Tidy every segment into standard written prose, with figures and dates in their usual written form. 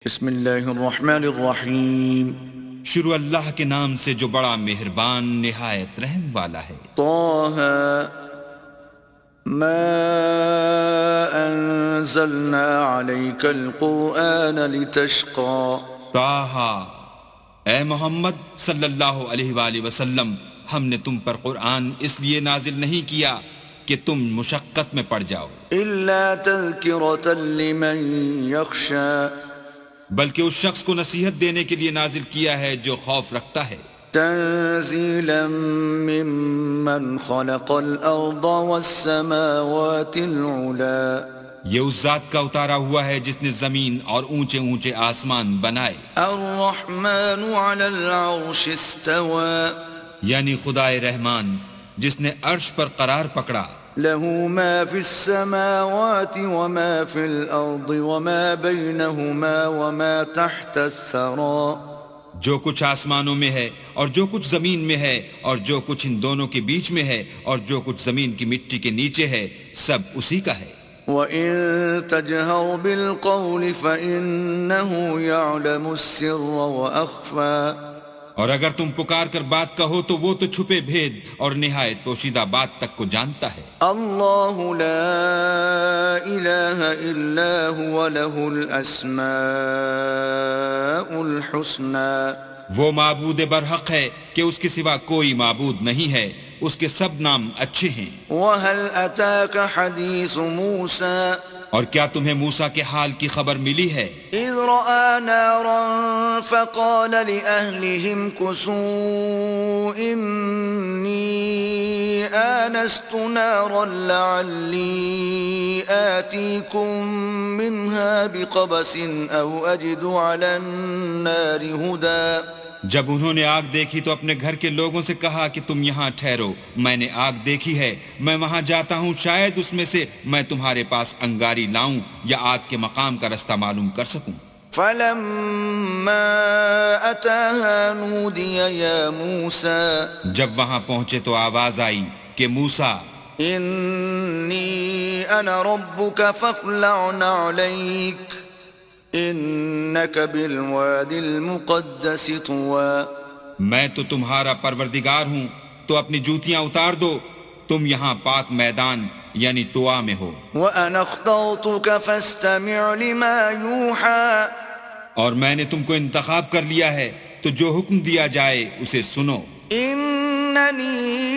بسم اللہ الرحمن الرحیم شروع اللہ کے نام سے جو بڑا مہربان نہایت رحم والا ہے۔ طه ما انزلنا عليك القرآن لتشقى طٰہٰ، اے محمد صلی اللہ علیہ وآلہ وسلم، ہم نے تم پر قرآن اس لیے نازل نہیں کیا کہ تم مشقت میں پڑ جاؤ، إلا تذكرة لمن يخشى بلکہ اس شخص کو نصیحت دینے کے لیے نازل کیا ہے جو خوف رکھتا ہے۔ تنزيلا ممن خلق الأرض والسماوات العلا یہ اس ذات کا اتارا ہوا ہے جس نے زمین اور اونچے اونچے آسمان بنائے، الرحمن على العرش استوى یعنی خدائے رحمان جس نے عرش پر قرار پکڑا، له ما في السماوات وما في الأرض وما بينهما وما تحت الثرى جو کچھ آسمانوں میں ہے اور جو کچھ زمین میں ہے اور جو کچھ ان دونوں کے بیچ میں ہے اور جو کچھ زمین کی مٹی کے نیچے ہے، سب اسی کا ہے۔ وَإِن تَجْهَرْ بِالْقَوْلِ فَإِنَّهُ يَعْلَمُ السِّرَّ وَأَخْفَى اور اگر تم پکار کر بات کہو تو وہ تو چھپے بھید اور نہایت پوشیدہ بات تک کو جانتا ہے۔ اللہ لا الہ الا هو له الاسماء الحسنى وہ معبود برحق ہے کہ اس کے سوا کوئی معبود نہیں ہے، اس کے سب نام اچھے ہیں۔ وَهَلْ أَتَاكَ حَدِيثُ مُوسَى اور کیا تمہیں موسیٰ کے حال کی خبر ملی ہے؟ إِذْ رَأَى نَارًا فَقَالَ لِأَهْلِهِمْ كُثُوا إِنِّي آنَسْتُ نَارًا لَعَلِّي آتِيكُم مِّنْهَا بِقَبَسٍ أَوْ أَجِدُ عَلَى النَّارِ هُدًى جب انہوں نے آگ دیکھی تو اپنے گھر کے لوگوں سے کہا کہ تم یہاں ٹھہرو، میں نے آگ دیکھی ہے، میں وہاں جاتا ہوں، شاید اس میں سے میں تمہارے پاس انگاری لاؤں یا آگ کے مقام کا رستہ معلوم کر سکوں۔ فَلَمَّا أَتَاهَا نُودِيَ يَا مُوسَى جب وہاں پہنچے تو آواز آئی کہ موسیٰ، إِنِّي أَنَا رَبُّكَ فَاخْلَعْ نَعْلَيْكَ إِنَّكَ بِالْوَادِ الْمُقَدَّسِ طُوًى میں تو تمہارا پروردگار ہوں، تو اپنی جوتیاں اتار دو، تم یہاں پاک میدان یعنی طوا میں ہو۔ وَأَنَا اخْتَرْتُكَ فَاسْتَمِعْ لِمَا يُوحَىٰ اور میں نے تم کو انتخاب کر لیا ہے، تو جو حکم دیا جائے اسے سنو۔ إِنَّنِي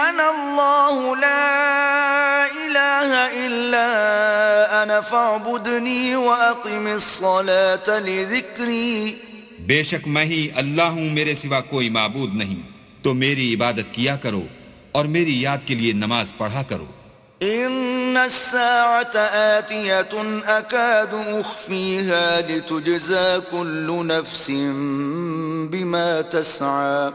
أَنَا اللَّهُ لَا إِلَٰهَ إِلَّا أَنَا فَاعْبُدْنِي وَأَقِمِ الصَّلَاةَ لِذِكْرِي بے شک میں ہی اللہ ہوں، میرے سوا کوئی معبود نہیں، تو میری عبادت کیا کرو اور میری یاد کے لیے نماز پڑھا کرو۔ إِنَّ السَّاعَةَ آتِيَةٌ أَكَادُ أُخْفِيهَا لِتُجْزَىٰ كُلُّ نَفْسٍ بِمَا تَسْعَىٰ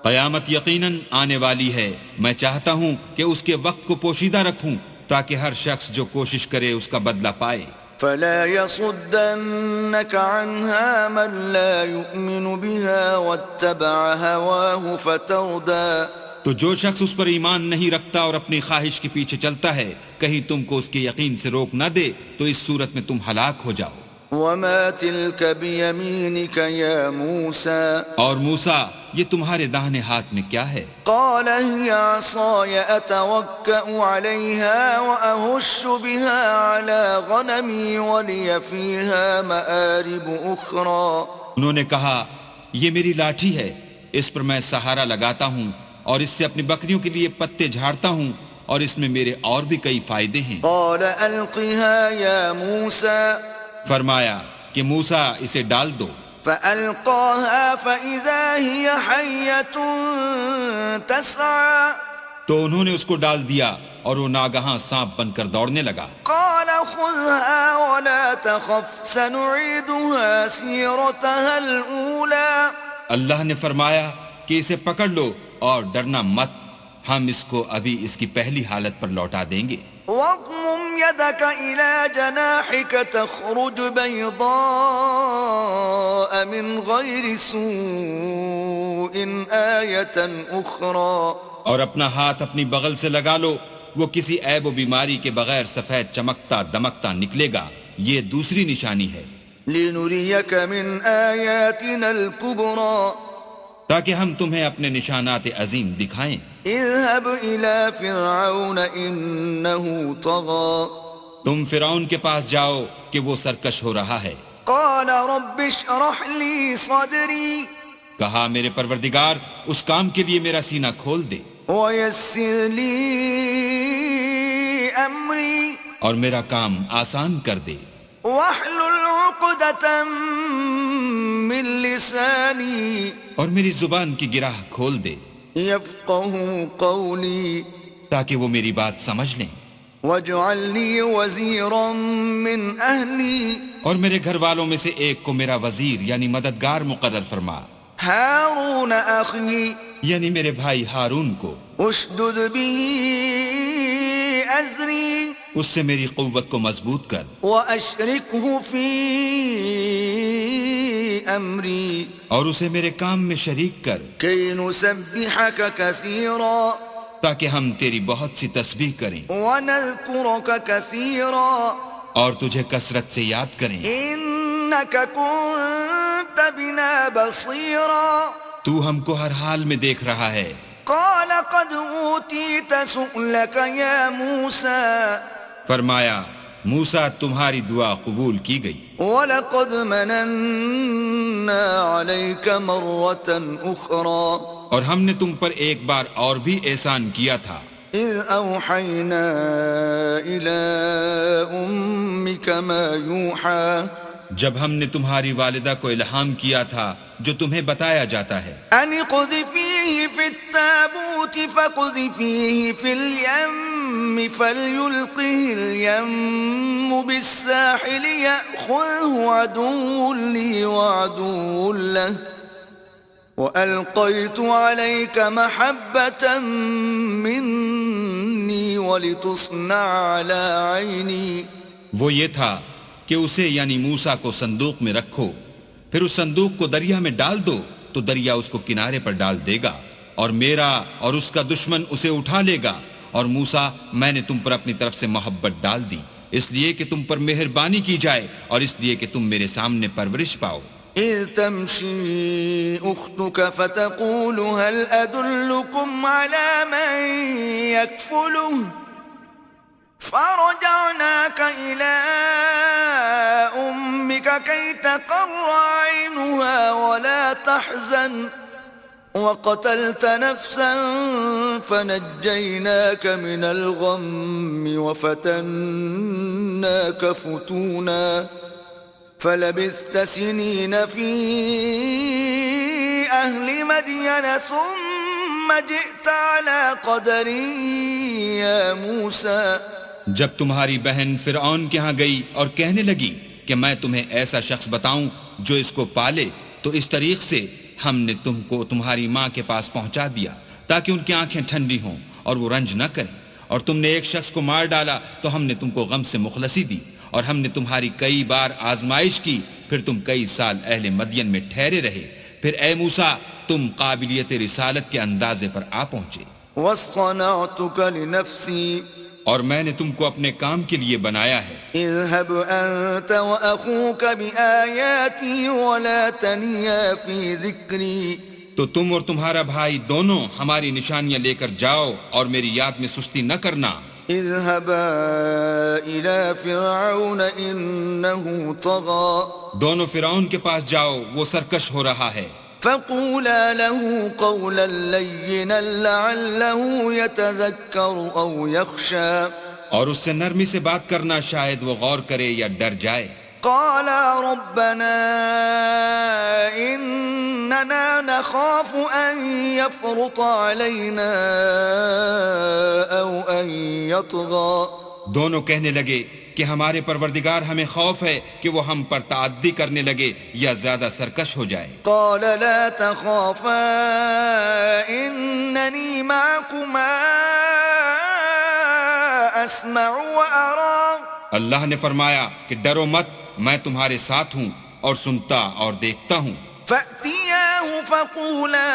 قیامت یقیناً آنے والی ہے، میں چاہتا ہوں کہ اس کے وقت کو پوشیدہ رکھوں تاکہ ہر شخص جو کوشش کرے اس کا بدلہ پائے۔ فَلَا يَصُدَّنَّكَ عَنْهَا مَن لَّا يُؤْمِنُ بِهَا وَاتَّبَعَ هَوَاهُ فَتَرْدَىٰ تو جو شخص اس پر ایمان نہیں رکھتا اور اپنی خواہش کے پیچھے چلتا ہے، کہیں تم کو اس کے یقین سے روک نہ دے تو اس صورت میں تم ہلاک ہو جاؤ۔ وَمَا تِلْكَ بِيَمِينِكَ يَا مُوسَىٰ اور موسیٰ، یہ تمہارے داہنے ہاتھ میں کیا ہے؟ قَالَ هِيَ عَصَايَ أَتَوَكَّأُ عَلَيْهَا وَأَهُشُّ بِهَا عَلَىٰ غَنَمِي وَلِيَ فِيهَا مَآرِبُ أُخْرَىٰ انہوں نے کہا، یہ میری لاٹھی ہے، اس پر میں سہارا لگاتا ہوں اور اس سے اپنی بکریوں کے لیے پتے جھاڑتا ہوں اور اس میں میرے اور بھی کئی فائدے ہیں۔ قَالَ أَلْقِهَا يَا مُوسَىٰ فرمایا کہ موسیٰ اسے ڈال دو۔ فَأَلْقَاهَا فَإِذَا هِيَ حَيَّةٌ تَسْعَىٰ تو انہوں نے اس کو ڈال دیا اور وہ ناگہاں سانپ بن کر دوڑنے لگا۔ قَالَ خُذْهَا وَلَا تَخَفْ سَنُعِيدُهَا سِيرَتَهَا الْأُولَىٰ اللہ نے فرمایا کہ اسے پکڑ لو اور ڈرنا مت، ہم اس کو ابھی اس کی پہلی حالت پر لوٹا دیں گے۔ وَاضْمُمْ يَدَكَ إِلَىٰ جَنَاحِكَ تَخْرُجْ بَيْضَاءَ مِنْ غَيْرِ سُوءٍ آيَةً أُخْرَىٰ اور اپنا ہاتھ اپنی بغل سے لگا لو، وہ کسی عیب و بیماری کے بغیر سفید چمکتا دمکتا نکلے گا، یہ دوسری نشانی ہے۔ لنريك من آياتنا الكبرى تاکہ ہم تمہیں اپنے نشانات عظیم دکھائیں۔ اذهب إلى فرعون إنه طغى تم فرعون کے پاس جاؤ کہ وہ سرکش ہو رہا ہے۔ قال رب اشرح لي صدري کہا میرے پروردگار اس کام کے لیے میرا سینہ کھول دے ويسر لي أمري اور میرا کام آسان کر دے، واحلل عقدة من لساني اور میری زبان کی گرہ کھول دے يفقه قولي تاکہ وہ میری بات سمجھ لیں، واجعل لي وزيرا من أهلي اور میرے گھر والوں میں سے ایک کو میرا وزیر یعنی مددگار مقرر فرما، هارون أخي یعنی میرے بھائی ہارون کو، اشدد به أزري اس سے میری قوت کو مضبوط کر وأشركه في أمري اور اسے میرے کام میں شریک کر كي نسبحك كثيرا تاکہ ہم تیری بہت سی تسبیح کریں ونذكرك كثيرا اور تجھے کثرت سے یاد کریں۔ إنك كنت بنا بصيرا تو ہم کو ہر حال میں دیکھ رہا ہے۔ قال قد أوتيت سؤلك يا موسى فرمایا موسیٰ تمہاری دعا قبول کی گئی، وَلَقَدْ مَنَنَّا عَلَيْكَ مَرَّةً أُخْرَى اور ہم نے تم پر ایک بار اور بھی احسان کیا تھا، إِذْ أَوْحَيْنَا إِلَىٰ أُمِّكَ مَا يُوحَىٰ جب ہم نے تمہاری والدہ کو الہام کیا تھا جو تمہیں بتایا جاتا ہے، أَنِ اقْذِفِيهِ فِي التَّابُوتِ فَاقْذِفِيهِ فِي الْيَمِّ فَلْيُلْقِهِ الْيَمُّ بِالسَّاحِلِ يَأْخُذْهُ عَدُوٌّ لِّي وَعَدُوٌّ لَّهُ وَأَلْقَيْتُ عَلَيْكَ مَحَبَّةً مِّنِّي وَلِتُصْنَعَ عَلَىٰ عَيْنِي وہ یہ تھا کہ اسے یعنی موسیٰ کو صندوق میں رکھو، پھر اس صندوق کو دریا میں ڈال دو تو دریا اس کو کنارے پر ڈال دے گا، اور میرا اور اس کا دشمن اسے اٹھا لے گا، اور موسیٰ میں نے تم پر اپنی طرف سے محبت ڈال دی اس لیے کہ تم پر مہربانی کی جائے اور اس لیے کہ تم میرے سامنے پرورش پاؤ۔ إذ تمشي أختك فتقول هل أدلكم على من يكفله فرجعناك إلى أمك كي تقر عينها ولا تحزن وقتلت نفسا فنجيناك من الغم وفتناك فتونا فلبثت سنين في أهل مدين ثم جئت على قدر يا موسى جب تمہاری بہن فرعون کے ہاں گئی اور کہنے لگی کہ میں تمہیں ایسا شخص بتاؤں جو اس کو پالے، تو اس طریق سے ہم نے تم کو تمہاری ماں کے پاس پہنچا دیا تاکہ ان کی آنکھیں ٹھنڈی ہوں اور وہ رنج نہ کریں، اور تم نے ایک شخص کو مار ڈالا تو ہم نے تم کو غم سے مخلصی دی، اور ہم نے تمہاری کئی بار آزمائش کی، پھر تم کئی سال اہل مدین میں ٹھہرے رہے، پھر اے موسیٰ تم قابلیت رسالت کے اندازے پر آ پہنچے، واصطنعتك لنفسي اور میں نے تم کو اپنے کام کے لیے بنایا ہے۔ اذهب أنت وأخوك بآياتي ولا تنيا في ذكري تو تم اور تمہارا بھائی دونوں ہماری نشانیاں لے کر جاؤ اور میری یاد میں سستی نہ کرنا۔ اذهبا إلى فرعون إنه طغى دونوں فرعون کے پاس جاؤ، وہ سرکش ہو رہا ہے، فقولا له قولا لينا لعله يتذكر أو يخشى اور اس سے نرمی سے بات کرنا، شاید وہ غور کرے یا ڈر جائے۔ قالا ربنا إننا نخاف أن يفرط علينا أو أن يطغى دونوں کہنے لگے کہ ہمارے پروردگار ہمیں خوف ہے کہ وہ ہم پر تعدی کرنے لگے یا زیادہ سرکش ہو جائے۔ قال لا تخافا إنني معكما أسمع وأرى اللہ نے فرمایا کہ ڈرو مت، میں تمہارے ساتھ ہوں اور سنتا اور دیکھتا ہوں۔ فأتياه فقولا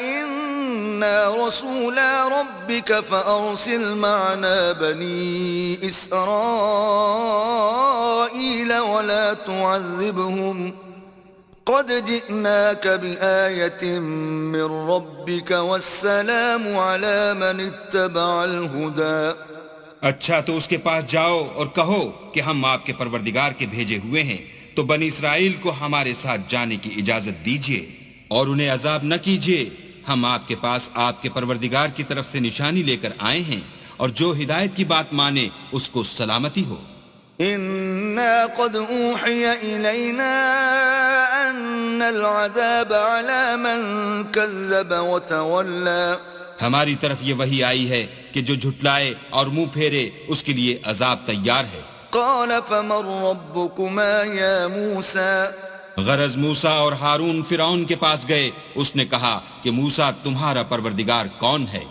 إن إنا رسولا ربك فأرسل معنا بني إسرائيل ولا تعذبهم قد جئناك بآية من ربك والسلام على من اتبع الهدى. اچھا تو اس کے پاس جاؤ اور کہو کہ ہم آپ کے پروردگار کے بھیجے ہوئے ہیں، تو بنی اسرائیل کو ہمارے ساتھ جانے کی اجازت دیجیے اور انہیں عذاب نہ کیجیے. ہم آپ کے پاس آپ کے پروردگار کی طرف سے نشانی لے کر آئے ہیں، اور جو ہدایت کی بات مانے اس کو سلامتی ہو. إنا قد أوحي إلينا أن العذاب على من كذب وتولى. ہماری طرف یہ وحی آئی ہے کہ جو جھٹلائے اور منہ پھیرے اس کے لیے عذاب تیار ہے. قال فمن ربكما يا موسى. غرض موسیٰ اور ہارون فرعون کے پاس گئے. اس نے کہا کہ موسیٰ تمہارا پروردگار کون ہے؟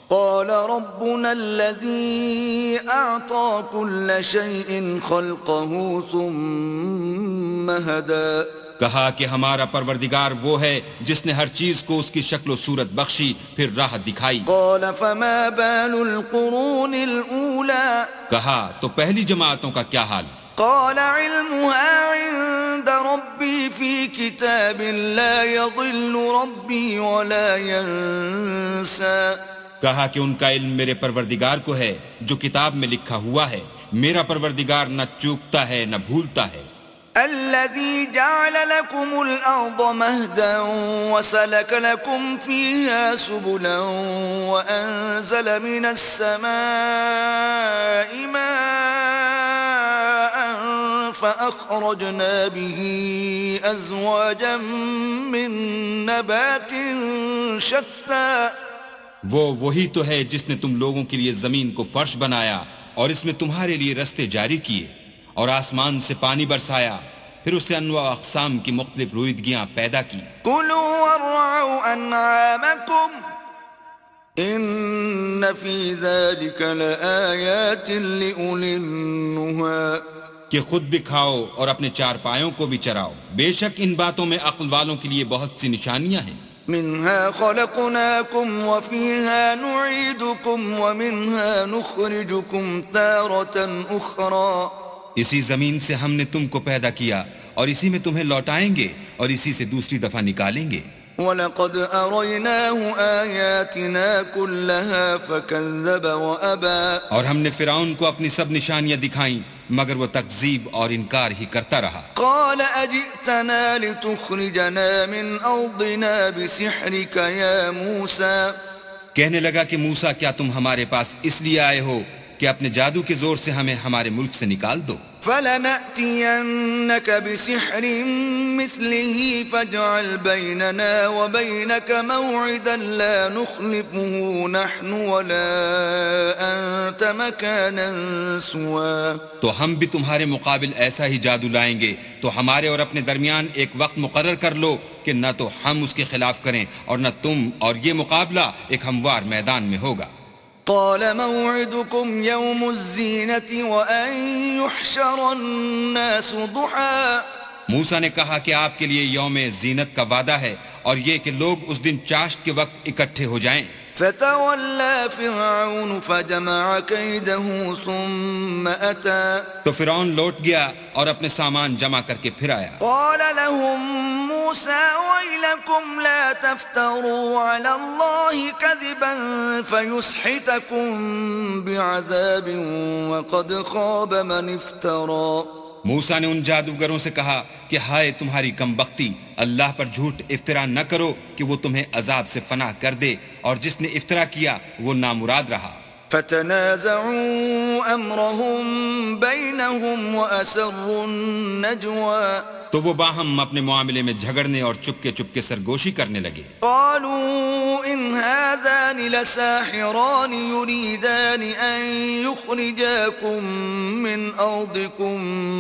قال ربنا الذي أعطى كل شيء خلقه ثم هدى. کہا کہ ہمارا پروردگار وہ ہے جس نے ہر چیز کو اس کی شکل و صورت بخشی پھر راہ دکھائی. قال فما بال القرون الأولى. کہا تو پہلی جماعتوں کا کیا حال؟ قال علمها عند ربي في كتاب لا يضل ربي ولا ينسى. کہا کہ ان کا علم میرے پروردگار کو ہے جو کتاب میں لکھا ہوا ہے. میرا پروردگار نہ چوکتا ہے نہ بھولتا ہے. الذي جعل لكم الأرض مهدا وسلك لكم فيها سبلا وأنزل من السماء ماء فأخرجنا به أزواجا من نبات شتى. وہی تو ہے جس نے تم لوگوں کے لیے زمین کو فرش بنایا اور اس میں تمہارے لیے رستے جاری کیے اور آسمان سے پانی برسایا، پھر اس سے انواع اقسام کی مختلف رویدگیاں پیدا کی. كلوا وارعوا أنعامكم إن في ذلك لآيات لأولي النهى. کہ خود بھی کھاؤ اور اپنے چار پایوں کو بھی چراؤ، بے شک ان باتوں میں عقل والوں کے لیے بہت سی نشانیاں ہیں. منها خلقناكم وفيها نعيدكم ومنها نخرجكم تارة أخرى. اسی زمین سے ہم نے تم کو پیدا کیا اور اسی میں تمہیں لوٹائیں گے اور اسی سے دوسری دفعہ نکالیں گے. وَلَقَدْ أَرَيْنَاهُ آيَاتِنَا كُلَّهَا فَكَذَّبَ وَأَبَى. اور ہم نے فرعون کو اپنی سب نشانیاں دکھائیں مگر وہ تکذیب اور انکار ہی کرتا رہا. قال أجئتنا لتخرجنا من أرضنا بسحرك يا موسى. کہنے لگا کہ موسیٰ کیا تم ہمارے پاس اس لیے آئے ہو کہ اپنے جادو کے زور سے ہمیں ہمارے ملک سے نکال دو؟ فلنأتينك بسحر مثله فاجعل بيننا وبينك موعدا لا نخلفه نحن ولا أنت مكانا سوى. تو ہم بھی تمہارے مقابل ایسا ہی جادو لائیں گے، تو ہمارے اور اپنے درمیان ایک وقت مقرر کر لو کہ نہ تو ہم اس کے خلاف کریں اور نہ تم، اور یہ مقابلہ ایک ہموار میدان میں ہوگا. قال موعدكم يوم الزينة وأن يحشر الناس ضحى. موسیٰ نے کہا کہ آپ کے لیے یوم زینت کا وعدہ ہے اور یہ کہ لوگ اس دن چاشت کے وقت اکٹھے ہو جائیں. فتولى فرعون فجمع كيده ثم أتى. تو فرعون لوٹ گیا اور اپنے سامان جمع کر کے پھر آیا. قال لهم موسى ويلكم لا تفتروا على الله كذبا فيسحتكم بعذاب وقد خاب من افترى. موسیٰ نے ان جادوگروں سے کہا کہ ہائے تمہاری کم بختی، اللہ پر جھوٹ افطرا نہ کرو کہ وہ تمہیں عذاب سے فنا کر دے، اور جس نے افطرا کیا وہ نامراد رہا. فتنازعوا امرهم بينهم واسروا النجوى. تو وہ باہم اپنے معاملے میں جھگڑنے اور چپکے چپکے سرگوشی کرنے لگے. قالوا ان هذان لساحران يريدان ان يخرجاكم من ارضكم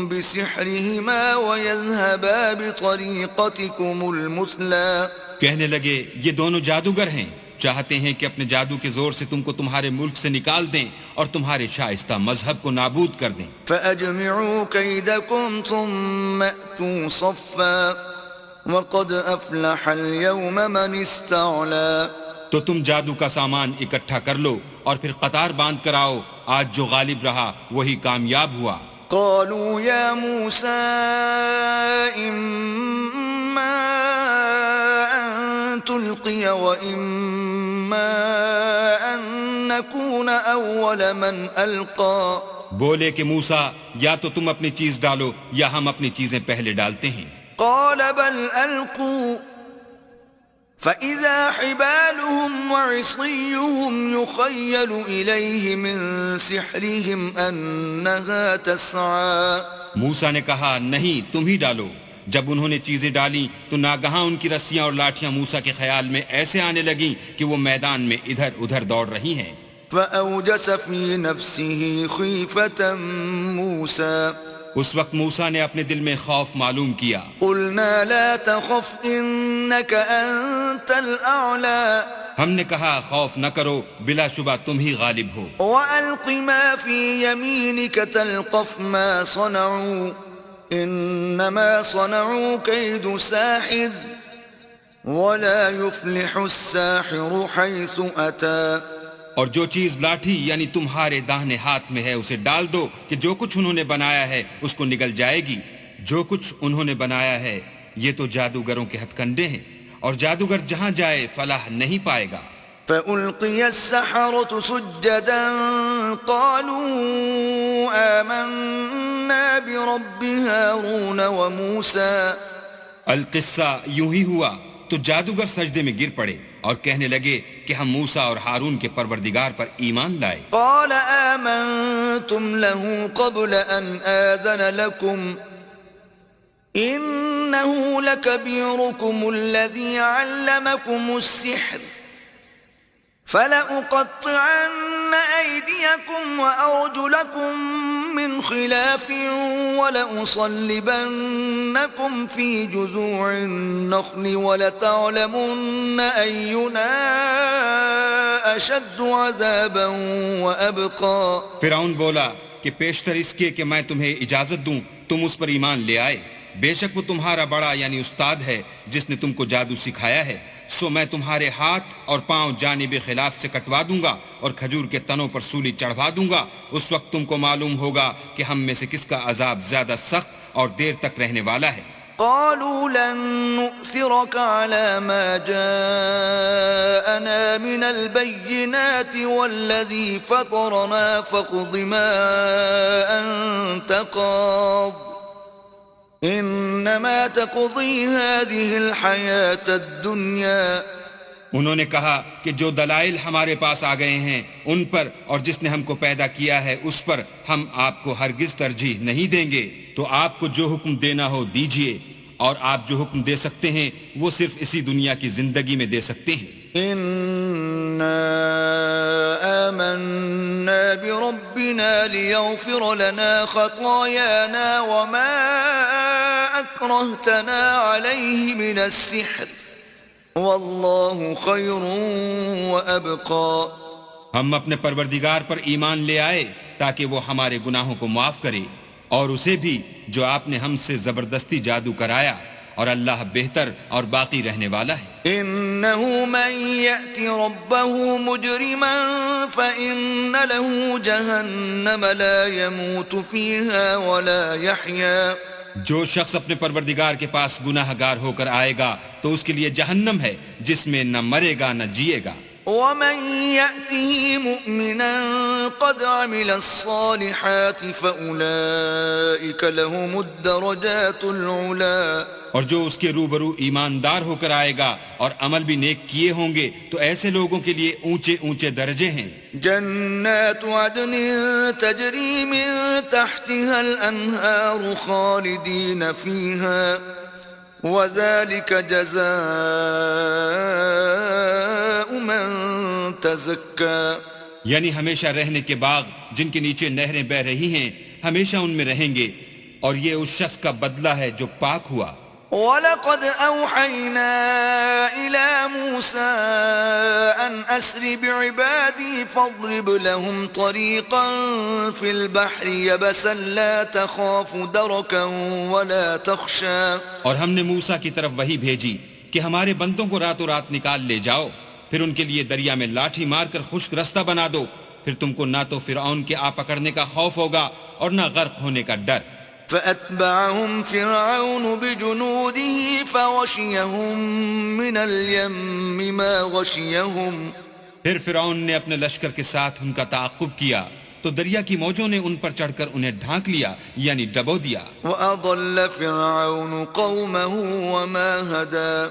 بسحرهما ويذهبا بطريقتكم المثلى. کہنے لگے یہ دونوں جادوگر ہیں، چاہتے ہیں کہ اپنے جادو کے زور سے تم کو تمہارے ملک سے نکال دیں اور تمہارے شائستہ مذہب کو نابود کر دیں. فأجمعوا كيدكم ثم أتوا صفا وقد أفلح اليوم من استعلى. تو تم جادو کا سامان اکٹھا کر لو اور پھر قطار باندھ کر آؤ، آج جو غالب رہا وہی کامیاب ہوا۔ قالوا يا موسى إما أن تلقي وإما أن نكون أول من ألقى بولے کہ موسیٰ یا تو تم اپنی چیز ڈالو یا ہم اپنی چیزیں پہلے ڈالتے ہیں۔ قال بل ألقوا فإذا حبالهم وعصيهم يخيل إليه من سحرهم أنها تسعى۔ موسیٰ نے کہا نہیں تم ہی ڈالو۔ جب انہوں نے چیزیں ڈالی تو ناگہاں ان کی رسیاں اور لاٹھیاں موسیٰ کے خیال میں ایسے آنے لگیں کہ وہ میدان میں ادھر ادھر دوڑ رہی ہیں۔ فأوجس في نفسه خيفة موسى اس وقت موسیٰ نے اپنے دل میں خوف معلوم کیا۔ قلنا لا تخف إنك أنت الأعلى ہم نے کہا خوف نہ کرو، بلا شبہ تم ہی غالب ہو۔ وألق ما في يمينك تلقف ما صنعوا إنما صنعوا كيد ساحر ولا يفلح الساحر حيث أتى۔ اور جو چیز لاٹھی یعنی تمہارے داہنے ہاتھ میں ہے اسے ڈال دو کہ جو کچھ انہوں نے بنایا ہے اس کو نگل جائے گی۔ جو کچھ انہوں نے بنایا ہے یہ تو جادوگروں کے ہتھ کنڈے ہیں، اور جادوگر جہاں جائے فلاح نہیں پائے گا۔ فألقي السحرة سجدا قالوا آمنا برب هارون وموسى۔ القصہ یوں ہی ہوا تو جادوگر سجدے میں گر پڑے اور کہنے لگے کہ ہم موسیٰ اور ہارون کے پروردگار پر ایمان لائے۔ قال آمنتم له قبل أن آذن لكم إنه لكبيركم الذي علمكم السحر فلأقطعن أيديكم وأرجلكم من خلاف ولأصلبنكم في جذوع النخل ولتعلمن أينا أشد عذابا وأبقى۔ فرعون بولا کہ پیشتر اس کے کہ میں تمہیں اجازت دوں تم اس پر ایمان لے آئے، بے شک وہ تمہارا بڑا یعنی استاد ہے جس نے تم کو جادو سکھایا ہے، سو میں تمہارے ہاتھ اور پاؤں جانب خلاف سے کٹوا دوں گا اور کھجور کے تنوں پر سولی چڑھوا دوں گا۔ اس وقت تم کو معلوم ہوگا کہ ہم میں سے کس کا عذاب زیادہ سخت اور دیر تک رہنے والا ہے۔ قالوا لن نؤثرك على ما جاءنا من البينات والذي فطرنا فاقض ما أنت قاض إنما تقضي هذه الحياة الدنيا۔ انہوں نے کہا کہ جو دلائل ہمارے پاس آ گئے ہیں ان پر اور جس نے ہم کو پیدا کیا ہے اس پر ہم آپ کو ہرگز ترجیح نہیں دیں گے، تو آپ کو جو حکم دینا ہو دیجئے، اور آپ جو حکم دے سکتے ہیں وہ صرف اسی دنیا کی زندگی میں دے سکتے ہیں۔ إنا آمنا بربنا ليغفر لنا خطايانا وما أكرهتنا عليه من السحر والله خير وأبقى۔ ہم اپنے پروردگار پر ایمان لے آئے تاکہ وہ ہمارے گناہوں کو معاف کرے، اور اسے بھی جو آپ نے ہم سے زبردستی جادو کرایا، اور اللہ بہتر اور باقی رہنے والا ہے۔ إنه من يأت ربه مجرما فإن له جهنم لا يموت فيها ولا يحيا۔ جو شخص اپنے پروردگار کے پاس گناہ گار ہو کر آئے گا تو اس کے لیے جہنم ہے جس میں نہ مرے گا نہ جیے گا۔ ومن يأته مؤمنا قد عمل الصالحات فأولئك لهم الدرجات العلا۔ اور جو اس کے روبرو ایماندار ہو کر آئے گا اور عمل بھی نیک کیے ہوں گے تو ایسے لوگوں کے لیے اونچے اونچے درجے ہیں۔ جنات عدن تجری من تحتها الانہار خالدین فیہا وذلك جزاء من تزکا۔ یعنی ہمیشہ رہنے کے باغ جن کے نیچے نہریں بہ رہی ہیں، ہمیشہ ان میں رہیں گے، اور یہ اس شخص کا بدلہ ہے جو پاک ہوا۔ وَلَقَدْ أَوْحَيْنَا إِلَى مُوسَىٰ أَنْ أَسْرِ بِعِبَادِي فَاضْرِبْ لَهُمْ طَرِيقًا فِي الْبَحْرِ يَبَسًا لَا تَخَافُ دَرَكًا وَلَا تَخْشَىٰ۔ اور ہم نے موسیٰ کی طرف وحی بھیجی کہ ہمارے بندوں کو راتوں رات نکال لے جاؤ، پھر ان کے لیے دریا میں لاٹھی مار کر خشک رستہ بنا دو، پھر تم کو نہ تو فرعون کے آ پکڑنے کا خوف ہوگا اور نہ غرق ہونے کا ڈر۔ فأتبعهم فرعون بجنوده فغشيهم من اليم ما غشيهم پھر فرعون نے اپنے لشکر کے ساتھ ان کا تعاقب کیا تو دریا کی موجوں نے ان پر چڑھ کر انہیں ڈھانک لیا، یعنی ڈبو دیا۔ وأضل فرعون قومه وما هدى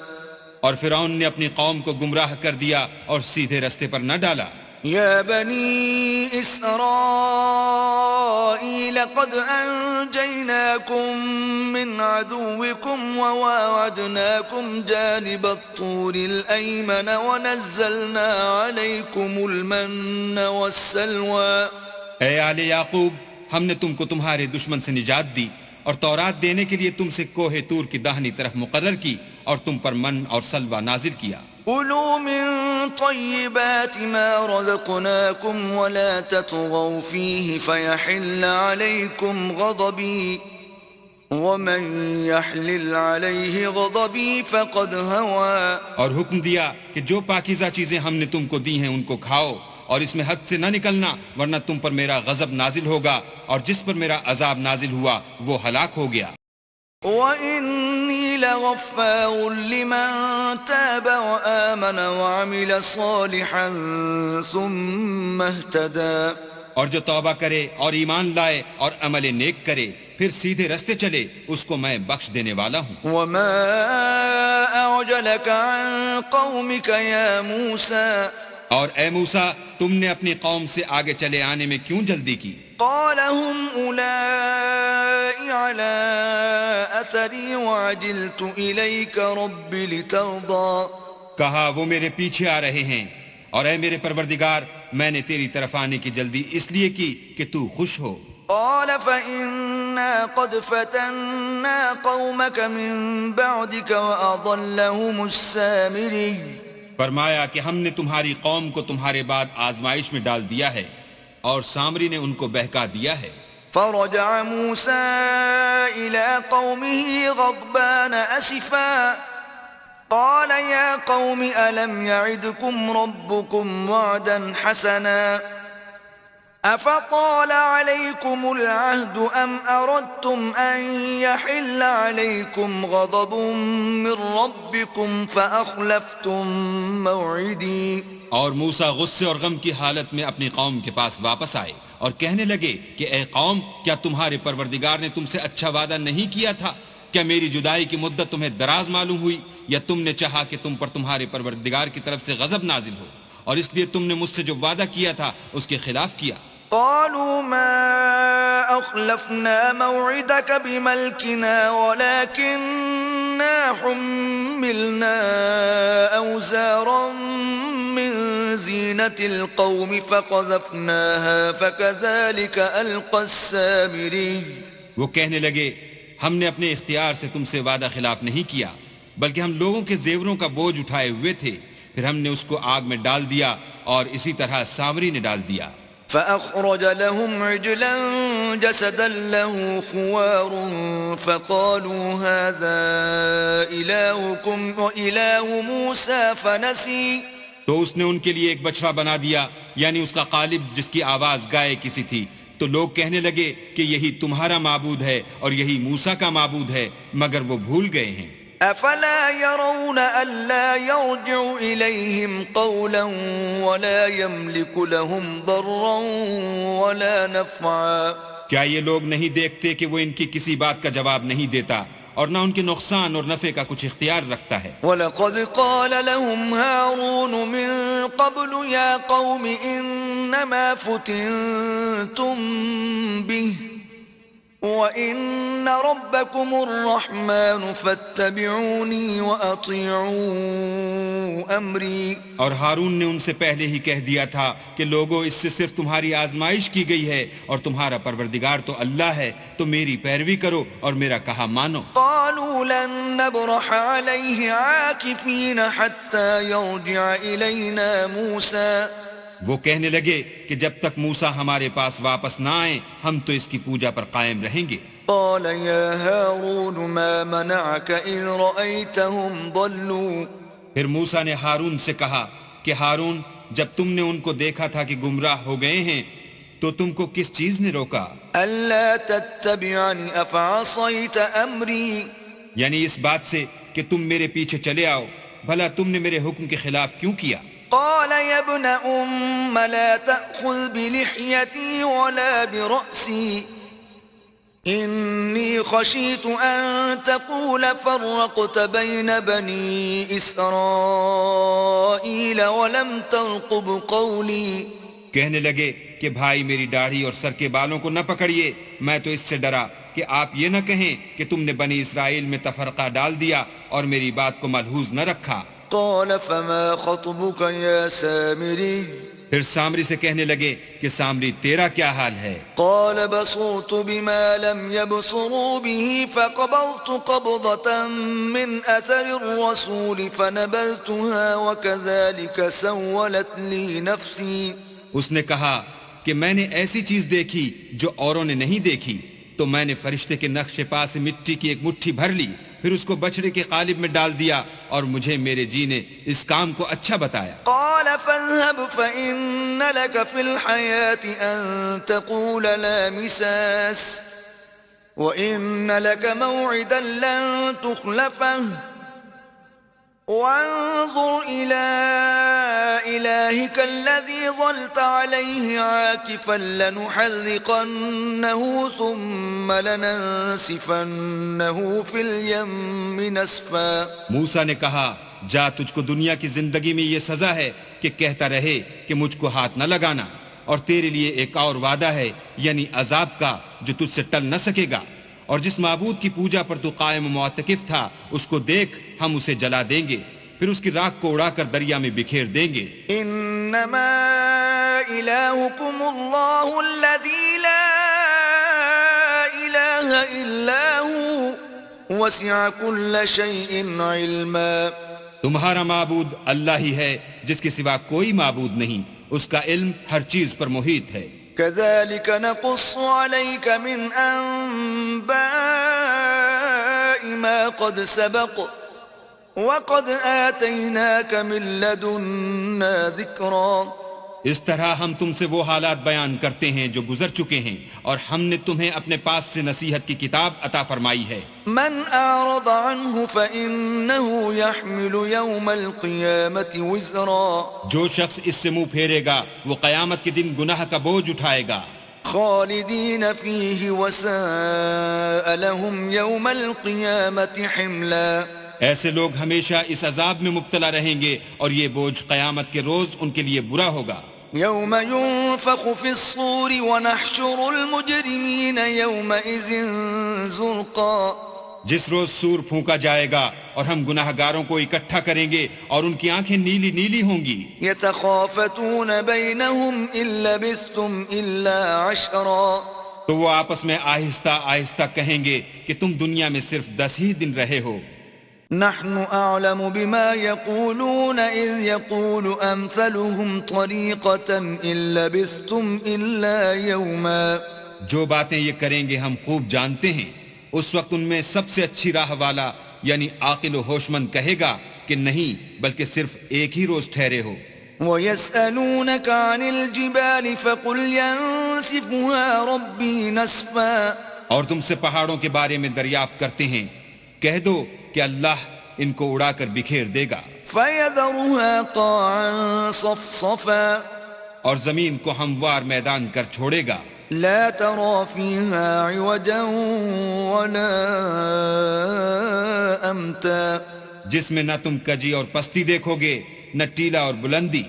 اور فرعون نے اپنی قوم کو گمراہ کر دیا اور سیدھے رستے پر نہ ڈالا۔ يا بني إسرائيل قد أنجيناكم من عدوكم وواعدناكم جانب الطور الأيمن ونزلنا عليكم المن والسلوى۔ اے آل یعقوب، ہم نے تم کو تمہارے دشمن سے نجات دی اور تورات دینے کے لیے تم سے کوہ طور کی داہنی طرف مقرر کی اور تم پر من اور سلوہ نازل کیا۔ كلوا من طيبات ما رزقناكم ولا تطغوا فيه فيحل عليكم غضبي ومن يحلل عليه غضبي فقد هوى۔ اور حکم دیا کہ جو پاکیزہ چیزیں ہم نے تم کو دی ہیں ان کو کھاؤ اور اس میں حد سے نہ نکلنا، ورنہ تم پر میرا غضب نازل ہوگا، اور جس پر میرا عذاب نازل ہوا وہ ہلاک ہو گیا۔ وَإِنِّي لَغَفَّارٌ لِمَن تَابَ وَآمَنَ وَعَمِلَ صَالِحًا ثُمَّ اهْتَدَى۔ اور جو توبہ کرے اور ایمان لائے اور عمل نیک کرے پھر سیدھے رستے چلے، اس کو میں بخش دینے والا ہوں۔ وَمَا أَعْجَلَكَ عَن قَوْمِكَ يَا مُوسَى۔ اور اے موسیٰ، تم نے اپنی قوم سے آگے چلے آنے میں کیوں جلدی کی؟ قال هم أولئك على أثري وعجلت إليك رب لترضى۔ کہا وہ میرے پیچھے آ رہے ہیں، اور اے میرے پروردگار، میں نے تیری طرف آنے کی جلدی اس لیے کی کہ تو خوش ہو۔ قال فإنا قد فتنا قومك من بعدك وأضلهم السامري۔ فرمایا کہ ہم نے تمہاری قوم کو تمہارے بعد آزمائش میں ڈال دیا ہے اور سامری نے ان کو بہکا دیا ہے۔ فرجع موسى إلى قومه غضبان أسفا قال يا قوم ألم يعدكم ربكم وعدا حسنا أفطال عليكم العهد أم أردتم أن يحل عليكم غضب من ربكم فأخلفتم موعدي۔ اور موسیٰ غصے اور غم کی حالت میں اپنی قوم کے پاس واپس آئے اور کہنے لگے کہ اے قوم، کیا تمہارے پروردگار نے تم سے اچھا وعدہ نہیں کیا تھا؟ کیا میری جدائی کی مدت تمہیں دراز معلوم ہوئی، یا تم نے چاہا کہ تم پر تمہارے پروردگار کی طرف سے غضب نازل ہو اور اس لیے تم نے مجھ سے جو وعدہ کیا تھا اس کے خلاف کیا؟ قالوا ما أخلفنا موعدك بملكنا ولكننا حملنا أوزارا من زينة القوم فقذفناها فكذلك ألقى السامري۔ وہ کہنے لگے ہم نے اپنے اختیار سے تم سے وعدہ خلاف نہیں کیا، بلکہ ہم لوگوں کے زیوروں کا بوجھ اٹھائے ہوئے تھے، پھر ہم نے اس کو آگ میں ڈال دیا اور اسی طرح سامری نے ڈال دیا۔ فأخرج لهم عجلا جسدا له خوار فقالوا هذا إلهكم وإله موسى فنسي۔ تو اس نے ان کے لیے ایک بچڑا بنا دیا، یعنی اس کا قالب جس کی آواز گائے کسی تھی، تو لوگ کہنے لگے کہ یہی تمہارا معبود ہے اور یہی موسیٰ کا معبود ہے، مگر وہ بھول گئے ہیں۔ أفلا يرون ألا يرجع إليهم قولا ولا يملك لهم ضرا ولا نفعا۔ کیا یہ لوگ نہیں دیکھتے کہ وہ ان کی کسی بات کا جواب نہیں دیتا اور نہ ان کے نقصان اور نفع کا کچھ اختیار رکھتا ہے؟ وَلَقَدْ قَالَ لَهُمْ هَارُونُ مِن قَبْلُ يَا قَوْمِ إِنَّمَا فُتِنْتُمْ بِهِ وَإِنَّ رَبَّكُمُ الرَّحْمَنُ فَاتَّبِعُونِي وَأَطِيعُوا أَمْرِي۔ اور ہارون نے ان سے پہلے ہی کہہ دیا تھا کہ لوگوں، اس سے صرف تمہاری آزمائش کی گئی ہے اور تمہارا پروردگار تو اللہ ہے، تو میری پیروی کرو اور میرا کہا مانو۔ قالوا لن نبرح عليه عاكفين حتى يرجع إلينا موسى۔ وہ کہنے لگے کہ جب تک موسیٰ ہمارے پاس واپس نہ آئیں ہم تو اس کی پوجا پر قائم رہیں گے۔ قال يا هارون ما منعك إذ رأيتهم ضلوا۔ پھر موسیٰ نے ہارون سے کہا کہ ہارون جب تم نے ان کو دیکھا تھا کہ گمراہ ہو گئے ہیں تو تم کو کس چیز نے روکا؟ ألا تتبعني أفعصيت أمري یعنی اس بات سے کہ تم میرے پیچھے چلے آؤ، بھلا تم نے میرے حکم کے خلاف کیوں کیا؟ قال يا ابن أم لا تأخذ بلحيتي ولا برأسي إني خشيت أن تقول فرقت بين بني إسرائيل ولم ترقب قولي. کہنے لگے کہ بھائی میری داڑھی اور سر کے بالوں کو نہ پکڑیے، میں تو اس سے ڈرا کہ آپ یہ نہ کہیں کہ تم نے بنی اسرائیل میں تفرقہ ڈال دیا اور میری بات کو ملحوظ نہ رکھا. قال فما خطبك يا سامري پھر سامری سے کہنے لگے کہ سامری تیرا کیا حال ہے؟ قال بصرت بما لم يبصروا به فقبضت قبضة من أثر الرسول فنبذتها وكذلك سولت لي نفسي. اس نے کہا کہ میں نے ایسی چیز دیکھی جو اوروں نے نہیں دیکھی، تو میں نے فرشتے کے نقش پا سے مٹی کی ایک مٹھی بھر لی، پھر اس کو بچڑے کے قالب میں ڈال دیا، اور مجھے میرے جی نے اس کام کو اچھا بتایا. قال فاذهب فإن لك في الحياة أن تقول لا مساس وإن لك موعدا لن تخلفه وانظر إلى إلهك الذي ظلت عليه عاكفا لنحرقنه ثم لننسفنه في اليم نسفا. موسیٰ نے کہا جا، تجھ کو دنیا کی زندگی میں یہ سزا ہے کہ کہتا رہے کہ مجھ کو ہاتھ نہ لگانا، اور تیرے لیے ایک اور وعدہ ہے یعنی عذاب کا جو تجھ سے ٹل نہ سکے گا، اور جس معبود کی پوجا پر تو قائم و معتکف تھا اس کو دیکھ، ہم اسے جلا دیں گے، پھر اس کی راکھ کو اڑا کر دریا میں بکھیر دیں گے. انما الہکم اللہ الذی لا الہ الا ہوا وسع کل شیء علما. تمہارا معبود اللہ ہی ہے جس کے سوا کوئی معبود نہیں، اس کا علم ہر چیز پر محیط ہے. كذلك نقص عليك من أنباء ما قد سبق وقد آتيناك من لدنا ذكرا. اس طرح ہم تم سے وہ حالات بیان کرتے ہیں جو گزر چکے ہیں، اور ہم نے تمہیں اپنے پاس سے نصیحت کی کتاب عطا فرمائی ہے. من أعرض عنه فإنه يحمل يوم القيامة وزرا. جو شخص اس سے منہ پھیرے گا وہ قیامت کے دن گناہ کا بوجھ اٹھائے گا. خالدين فيه وساء لهم يوم القيامة حملا. ایسے لوگ ہمیشہ اس عذاب میں مبتلا رہیں گے، اور یہ بوجھ قیامت کے روز ان کے لیے برا ہوگا. يوم ينفخ في الصور ونحشر المجرمين يومئذ زرقا. جس روز سور پھونکا جائے گا اور ہم گناہ گاروں کو اکٹھا کریں گے اور ان کی آنکھیں نیلی نیلی ہوں گی. يتخافتون بينهم إن لبثتم إلا عشرا. تو وہ آپس میں آہستہ آہستہ کہیں گے کہ تم دنیا میں صرف 10 ہی دن رہے ہو. نحن أعلم بما يقولون إذ يقول أمثلهم طريقة إن لبثتم إلا يوما. جو باتیں یہ کریں گے ہم خوب جانتے ہیں. اس وقت ان میں سب سے اچھی راہ والا یعنی عاقل و ہوش مند کہے گا کہ نہیں بلکہ صرف ایک ہی روز ٹھہرے ہو. وَيَسْأَلُونَكَ عَنِ الْجِبَالِ فَقُلْ يَنسِفُهَا رَبِّي نَسْفًا. اور تم سے پہاڑوں کے بارے میں دریافت کرتے ہیں، کہہ دو کہ اللہ ان کو اڑا کر بکھیر دے گا. فَيَذَرُهَا قَاعًا صَفْصَفًا. اور زمین کو ہموار میدان کر چھوڑے گا. لا ترى فيها عوجا ولا أمتا. جس میں نہ تم کجی اور پستی دیکھو گے نہ ٹیلا اور بلندی.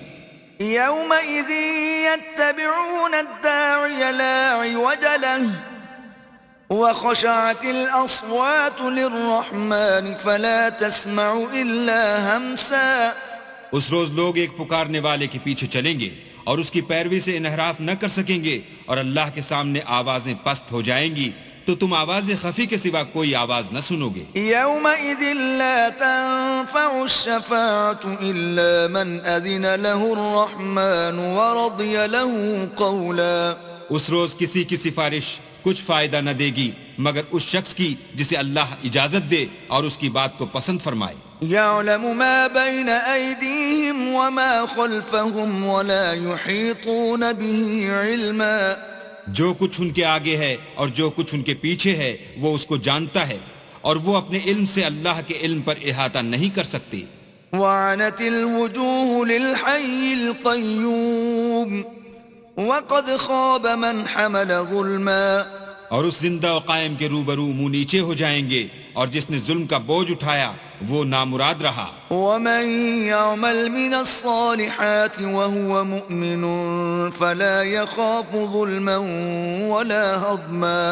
يومئذ يتبعون الداعي لا عوج له وخشعت الأصوات للرحمن فلا تسمع إلا همسا. اس روز لوگ ایک پکارنے والے کے پیچھے چلیں گے اور اس کی پیروی سے انحراف نہ کر سکیں گے، اور اللہ کے سامنے آوازیں پست ہو جائیں گی تو تم آواز خفی کے سوا کوئی آواز نہ سنو گے. يومئذ لا تنفع الشفاعة إلا من أذن له الرحمن ورضي له قولا. اس روز کسی کی سفارش کچھ فائدہ نہ دے گی مگر اس شخص کی جسے اللہ اجازت دے اور اس کی بات کو پسند فرمائے. يعلم ما بين أيديهم وما خلفهم ولا يحيطون به علما. جو کچھ ان کے آگے ہے اور جو کچھ ان کے پیچھے ہے وہ اس کو جانتا ہے اور وہ اپنے علم سے اللہ کے علم پر احاطہ نہیں کر سکتے. وعنت الوجوه للحي القيوم وقد خاب من حمل ظلما. اور اس زندہ و قائم کے روبرو منہ نیچے ہو جائیں گے اور جس نے ظلم کا بوجھ اٹھایا وہ نامراد رہا. ومن يعمل من الصالحات وهو مؤمن فلا يخاف ظلما ولا هضما.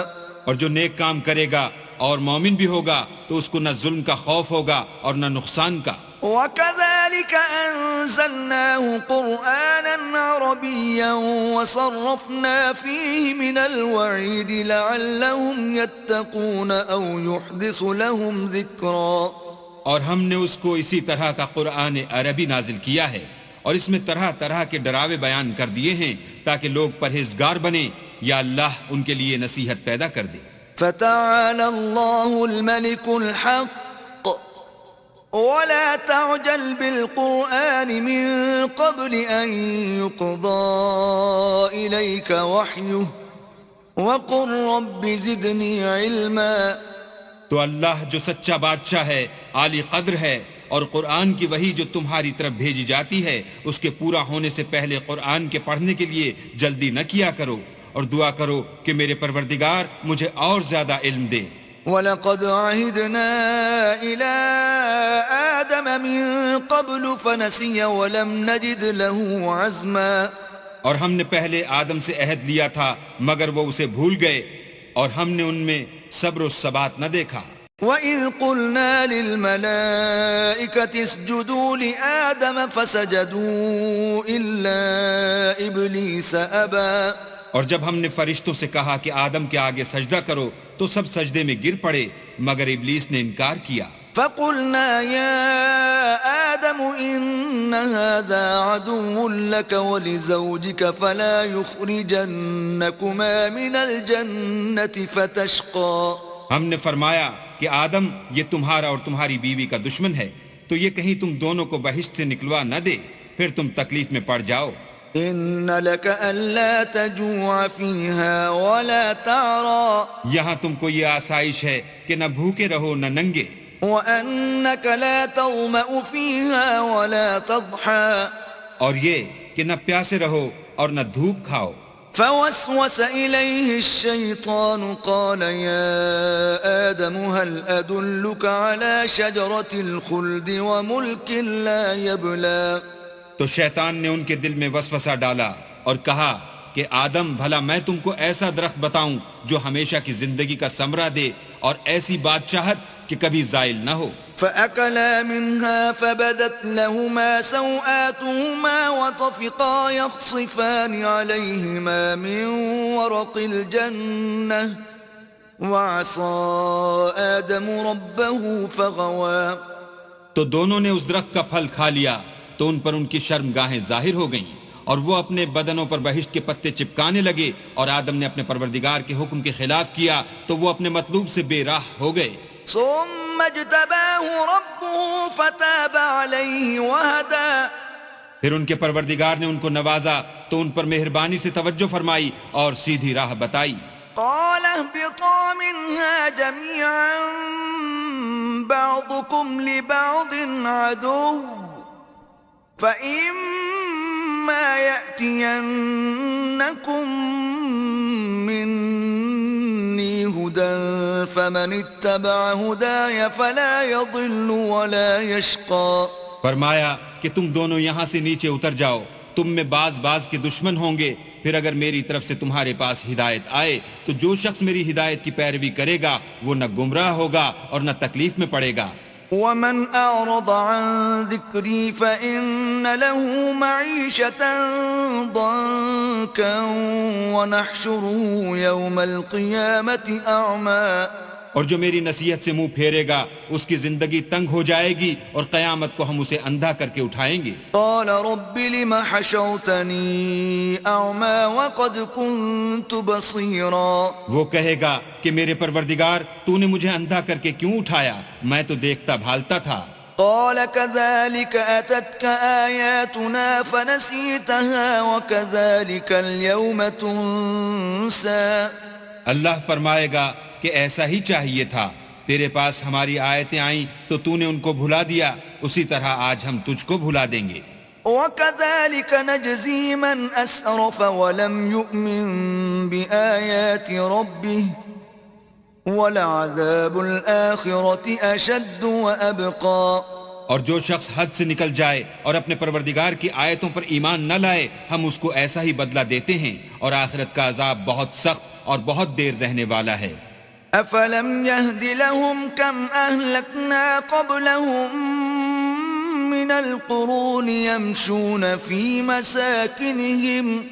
اور جو نیک کام کرے گا اور مومن بھی ہوگا تو اس کو نہ ظلم کا خوف ہوگا اور نہ نقصان کا. وكذلك أنزلناه قرآنا عربيا وصرفنا فيه من الوعيد لعلهم يتقون أو يحدث لهم ذكرا. اور ہم نے اس کو اسی طرح کا قرآن عربی نازل کیا ہے اور اس میں طرح طرح کے ڈراوے بیان کر دیے ہیں تاکہ لوگ پرہیزگار بنیں یا اللہ ان کے لیے نصیحت پیدا کر دے. فتعالى الله الملك الحق ولا تعجل بالقرآن من قبل أن يقضى إليك وحيه وقل رب زدني علما. تو اللہ جو سچا بادشاہ ہے، عالی قدر ہے، اور قرآن کی وحی جو تمہاری طرف بھیجی جاتی ہے اس کے پورا ہونے سے پہلے قرآن کے پڑھنے کے لیے جلدی نہ کیا کرو اور دعا کرو کہ میرے پروردگار مجھے اور زیادہ علم دے. وَلَقَدْ عَهِدْنَا إِلَىٰ آدَمَ مِن قَبْلُ فَنَسِيَ وَلَمْ نَجِدْ لَهُ عَزْمًا. اور ہم نے پہلے آدم سے عہد لیا تھا مگر وہ اسے بھول گئے اور ہم نے ان میں صبر و ثبات نہ دیکھا. وَإِذْ قُلْنَا لِلْمَلَائِكَةِ اسْجُدُوا لِآدَمَ فَسَجَدُوا إِلَّا إِبْلِيسَ أَبَىٰ. اور جب ہم نے فرشتوں سے کہا کہ آدم کے آگے سجدہ کرو تو سب سجدے میں گر پڑے مگر ابلیس نے انکار کیا. فَقُلْنَا يَا آدَمُ إِنَّ هَذَا عَدُوٌّ لَكَ وَلِزَوْجِكَ فَلَا يُخْرِجَنَّكُمَا مِنَ الْجَنَّةِ فَتَشْقَىٰ. ہم نے فرمایا کہ آدم یہ تمہارا اور تمہاری بیوی کا دشمن ہے تو یہ کہیں تم دونوں کو بہشت سے نکلوا نہ دے پھر تم تکلیف میں پڑ جاؤ. إِنَّ لَكَ أَلَّا تَجُوعَ فِيهَا وَلَا تَعْرَىٰ. یہاں تم کو یہ آسائش ہے کہ نہ بھوکے رہو نہ ننگے. وَأَنَّكَ لَا تَظْمَأُ فِيهَا وَلَا تَضْحَىٰ. اور یہ کہ نہ پیاسے رہو اور نہ دھوپ کھاؤ. فوسوس إليه الشيطان قال يا آدم هل أدلك على شجرة الخلد وملك لا يبلى. تو شیطان نے ان کے دل میں وسوسہ ڈالا اور کہا کہ آدم بھلا میں تم کو ایسا درخت بتاؤں جو ہمیشہ کی زندگی کا ثمرہ دے اور ایسی بادشاہت کہ کبھی زائل نہ ہو. فأكلا منها فبدت لهما سوآتهما وطفقا يخصفان عليهما من ورق الجنة وعصى آدم ربه فغوى. تو دونوں نے اس درخت کا پھل کھا لیا تو ان پر ان کی شرمگاہیں ظاہر ہو گئیں اور وہ اپنے بدنوں پر بہشت کے پتے چپکانے لگے اور آدم نے اپنے پروردگار کے حکم کے خلاف کیا تو وہ اپنے مطلوب سے بے راہ ہو گئے. ثم اجتباه ربه فتاب عليه وهدى. پھر ان کے پروردگار نے ان کو نوازا تو ان پر مہربانی سے توجہ فرمائی اور سیدھی راہ بتائی. قال اهبطا منها جميعا بعضكم لبعض عدو فإما يأتينكم مني هدى فمن اتبع هداي فلا يضل ولا يشقى. فرمایا کہ تم دونوں یہاں سے نیچے اتر جاؤ، تم میں بعض کے دشمن ہوں گے، پھر اگر میری طرف سے تمہارے پاس ہدایت آئے تو جو شخص میری ہدایت کی پیروی کرے گا وہ نہ گمراہ ہوگا اور نہ تکلیف میں پڑے گا. ومن أعرض عن ذكري فإن له معيشة ضنكا ونحشره يوم القيامة أعمى. اور جو میری نصیحت سے منہ پھیرے گا اس کی زندگی تنگ ہو جائے گی اور قیامت کو ہم اسے اندھا کر کے اٹھائیں گے. قال رب لم حشوتني أعمى وقد كنت بصيرا. وہ کہے گا کہ میرے پروردگار تو نے مجھے اندھا کر کے کیوں اٹھایا؟ میں تو دیکھتا بھالتا تھا. قال كذلك أتتك آياتنا فنسيتها وكذلك اليوم تنسى. اللہ فرمائے گا کہ ایسا ہی چاہیے تھا، تیرے پاس ہماری آیتیں آئیں تو تو نے ان کو بھلا دیا، اسی طرح آج ہم تجھ کو بھلا دیں گے. وكذلك نجزي من أسرف ولم يؤمن بآيات ربه ولعذاب الآخرة أشد وأبقى. اور جو شخص حد سے نکل جائے اور اپنے پروردگار کی آیتوں پر ایمان نہ لائے ہم اس کو ایسا ہی بدلہ دیتے ہیں، اور آخرت کا عذاب بہت سخت اور بہت دیر رہنے والا ہے. أفلم يهد لهم كم أهلكنا قبلهم من القرون يمشون في مساكنهم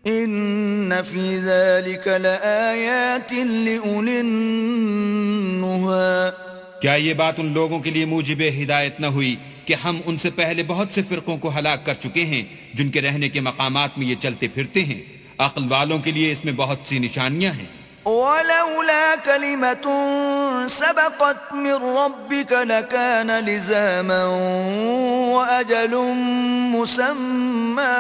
إن في ذلك لآيات لأولي النهى. کیا یہ بات ان لوگوں کے لیے موجب ہدایت نہ ہوئی کہ ہم ان سے پہلے بہت سے فرقوں کو ہلاک کر چکے ہیں جن کے رہنے کے مقامات میں یہ چلتے پھرتے ہیں؟ عقل والوں کے لیے اس میں بہت سی نشانیاں ہیں. ولولا كلمة سبقت من ربك لكان لزاما وأجل مسمى.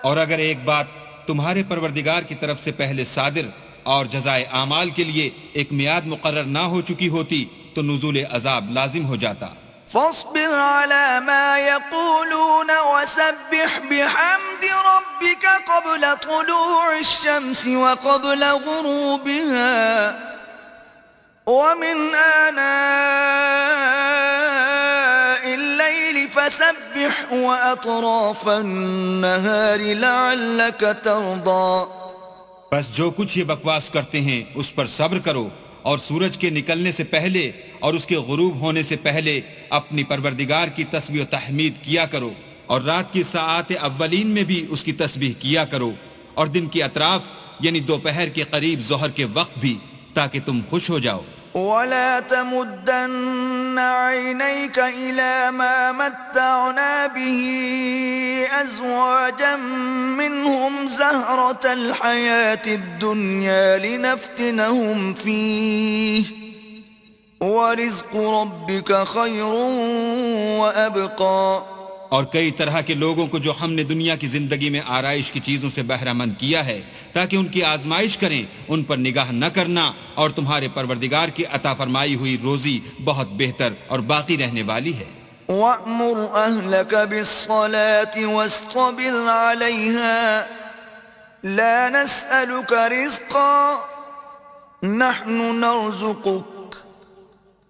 اور اگر ایک بات تمہارے پروردگار کی طرف سے پہلے صادر اور جزائے اعمال کے لیے ایک میعاد مقرر نہ ہو چکی ہوتی تو نزول عذاب لازم ہو جاتا. فاصبر على ما يقولون وسبح بحمد ربك قبل طلوع الشمس وقبل غروبها ومن آناء الليل فسبح وأطراف النهار لعلك ترضى. بس جو کچھ یہ بکواس کرتے ہیں اس پر صبر کرو، اور سورج کے نکلنے سے پہلے اور اس کے غروب ہونے سے پہلے اپنی پروردگار کی تسبیح و تحمید کیا کرو، اور رات کی ساعات اولین میں بھی اس کی تسبیح کیا کرو، اور دن کی اطراف یعنی دوپہر کے قریب ظہر کے وقت بھی، تاکہ تم خوش ہو جاؤ. ولا تمدن عينيك إلى ما متعنا به أزواجا منهم زهرة الحياة الدنيا لنفتنهم فيه ورزق ربك خير وأبقى. اور کئی طرح کے لوگوں کو جو ہم نے دنیا کی زندگی میں آرائش کی چیزوں سے بہرہ مند کیا ہے تاکہ ان کی آزمائش کریں، ان پر نگاہ نہ کرنا، اور تمہارے پروردگار کی عطا فرمائی ہوئی روزی بہت بہتر اور باقی رہنے والی ہے. وَأْمُرْ أَهْلَكَ بِالصَّلَاةِ وَاسْطَبِرْ عَلَيْهَا لَا نَسْأَلُكَ رِزْقًا نَحْنُ نَرْزُقُكَ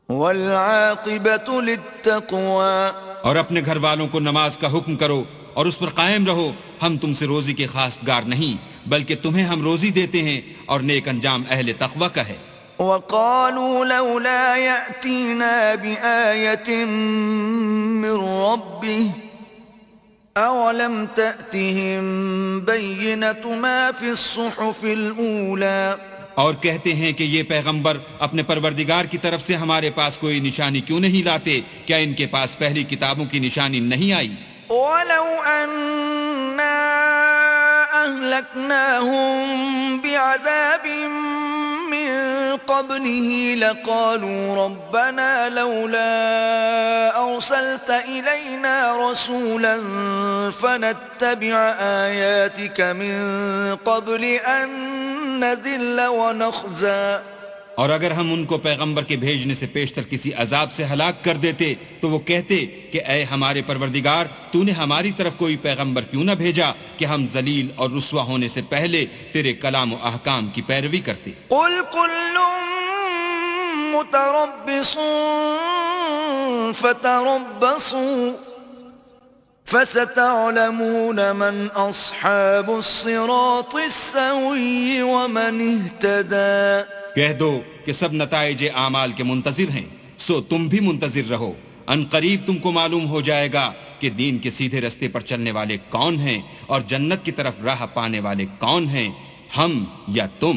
وَالْعَاقِبَةُ لِلتَّقْوَى. اور اپنے گھر والوں کو نماز کا حکم کرو اور اس پر قائم رہو، ہم تم سے روزی کے خواستگار نہیں بلکہ تمہیں ہم روزی دیتے ہیں، اور نیک انجام اہل تقوی کا ہے. وَقَالُوا لَوْلَا يَأْتِينَا بِآيَةٍ مِّن رَّبِّهِ أَوَلَمْ تَأْتِهِم بَيِّنَةُ مَا فِي الصُّحُفِ الْأُولَى. اور کہتے ہیں کہ یہ پیغمبر اپنے پروردگار کی طرف سے ہمارے پاس کوئی نشانی کیوں نہیں لاتے؟ کیا ان کے پاس پہلی کتابوں کی نشانی نہیں آئی؟ وَلَوْ أَنَّا أَهْلَكْنَاهُم بِعَذَابٍ مِّن قَبْلِهِ لَقَالُوا رَبَّنَا لَوْلَا أَرْسَلْتَ إِلَيْنَا رَسُولًا فَنَتَّبِعَ آيَاتِكَ مِن قَبْلِ أَن نَّذِلَّ وَنَخْزَىٰ. اور اگر ہم ان کو پیغمبر کے بھیجنے سے پیشتر کسی عذاب سے ہلاک کر دیتے تو وہ کہتے کہ اے ہمارے پروردگار، تو نے ہماری طرف کوئی پیغمبر کیوں نہ بھیجا کہ ہم ذلیل اور رسوا ہونے سے پہلے تیرے کلام و احکام کی پیروی کرتے. قُلْ كُلٌّ مُّتَرَبِّصٌ فَتَرَبَّصُوا فَسَتَعْلَمُونَ مَنْ أَصْحَابُ الصِّرَاطِ السَّوِيِّ وَمَنِ اهْتَدَىٰ. کہہ دو کہ سب نتائج اعمال کے منتظر ہیں، سو تم بھی منتظر رہو. ان قریب تم کو معلوم ہو جائے گا کہ دین کے سیدھے رستے پر چلنے والے کون ہیں اور جنت کی طرف راہ پانے والے کون ہیں، ہم یا تم.